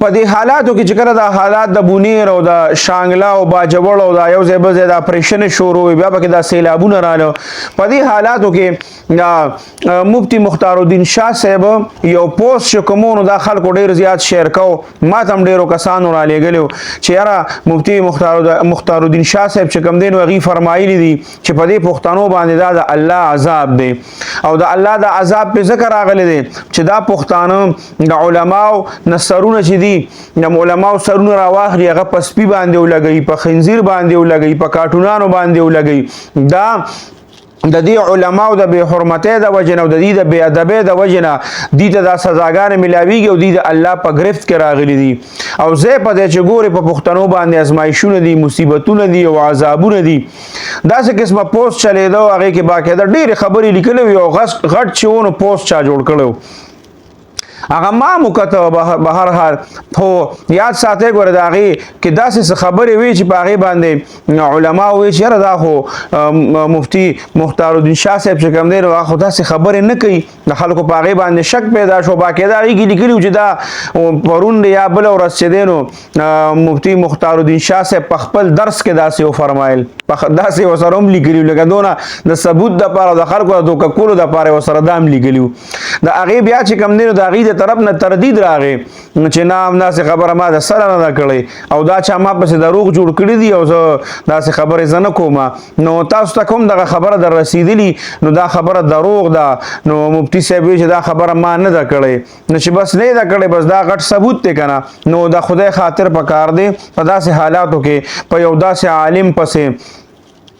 په دې حالاتو کې چې کله دا حالات د بونیر او د شانګلا او باجوړ او دا یو ځای بل ځای د اپریشن شروع بیا پکې دا سیلابونه رااله په دې حالاتو کې مفتی مختار الدین شاه صاحب یو پوسټ کومونو دا خلکو ډیر زیات شیر کو ما تم ډیرو کسانو را لېګلو چې یاره مفتی مختار الدین شاه صاحب چې کوم دین وغي فرمایلی دي چې په دې پښتنو باندې دا د الله عذاب دی او د الله د عذاب په ذکر راغلی دی چې دا پښتانه د علماو نصرونه چې د علماو سرونه راواخلي هغه په سپي باندې ولګي په خنزیر باندې ولګي په کارټونانو باندې ولګي دا د دې علماو د بے حرمتۍ د وجنه او د دې د بے ادبۍ د وجنه دې ته د سزاګانې ملاویږي او دې د الله په گرفت کې راغلي دي او زه په دې چې ګوري په پښتنو باندې ازمایښونه دي مصیبتونه دي او عذابونه دي داسې قسمه پوسټ چلیدو هغه کې باقاعده ډېرې خبرې لیکلې او غټ چېونو پوسټ چا جوړ کړو هغه ما مکتب به هر حال خو یاد ساتي ګوره د هغې کې داسې خبرې وي چې په هغې باندې علما وایي چې یاره دا خو مفتی مختار الدین شاه صاحب چې کوم دی نو هغه خو داسې خبرې نه کوي د خلکو په هغې باندې شک پیدا شو باقاعده هغې کې لیکلي چې دا پرون یا بله ورځ چې دی نو مفتی مختار الدین شاه صاحب په خپل درس کې داسې وفرمایل داسې ورسره هم لیکلي لکه دونه د ثبوت دپاره د خلکو د دوکه کولو دپاره ورسره دا هم لیکلي د هغې بیا چې کوم دی نو د هغې د طرف نه تردید راغی چې نه همداسې خبره ما د سره نه ده کړې او دا چا ما پسې دروغ جوړ کړي دي او زه داسې خبرې زه نه کوم نو تاسو ته کوم دغه خبره در رسېدلي نو دا خبره دروغ ده نو مفتي صاحب وایي چې دا خبره ما نه ده کړې نو چې بس نه ده کړې بس دا غټ ثبوت دی که نه نو د خدای خاطر پکار دی په داسې حالاتو کې په یو داسې عالم پسې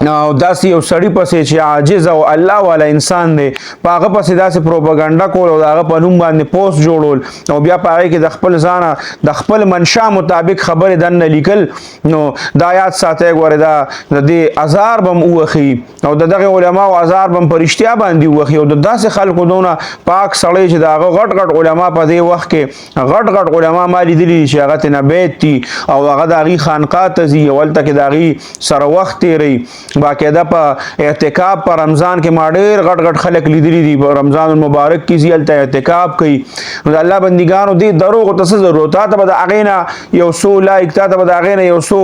او داسې یو سړی پسې چې عاجز او الله والا انسان دی په هغه پسې داسې پروپاګانډا کول او د هغه په نوم باندې پوسټ جوړول او بیا په هغې کې د خپل ځانه د خپل منشا مطابق خبرې دننه لیکل نو دا یاد ساتئ ګورې دا د دې ازار به م ووښي او د دغې علماو ازار به م په رښتیا باندې ووښي او د داسې خلکو دونه پاک سړی چې د هغه غټ غټ علما په دې وخت کې غټ غټ علما ما لیدلي چې هغه ترېنه بیت دي او هغه د هغې خانقاه ته ځي او هلته کې د هغې سره وخت تېروي باقاعده په اعتکاف په رمضان کې ما ډېر غټ غټ خلک لیدلي دي په رمضان المبارک کې ځي هلته اعتکاف کوي نو د الله بندګانو دې دروغو ته څه ضرورت تا ته به د هغې نه یو څو لایک تا ته به د هغې نه یو څو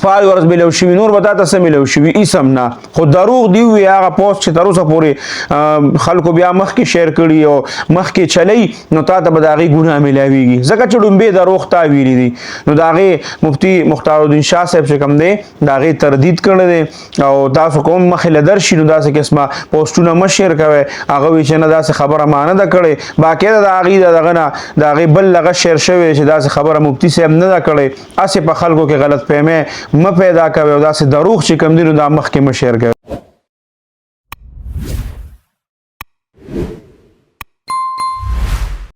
فالورز ملو شوي نور به تا ته څه ملو شوي هېڅ هم نه خو دروغ دي وي هغه پوسټ چې تر اوسه پورې خلکو بیا مخکې شیر کړي او مخکې چلی نو تا ته به د هغې ګناه ملاویږي ځکه چې ډومبې دروغ تا ویلي دي نو د هغې مفتي مختار الدین شاه صاحب چې کوم دی د هغې تردید کړی دی او تاسو کوم مخې له درشي نو داسې قسمه پوسټونه مه شیر کوئ هغه وایي چې نه داسې خبره ما نه ده کړې باقاعده د هغې د دغه نه د هغې بل هغه شیر شوی چې داسې خبره مفتي صاحب نه ده کړې هسې په خلکو کې غلط فهمۍ مه پیدا کوي او داسې دروغ چې کوم دي نو دا مخکې مه شیر کوئ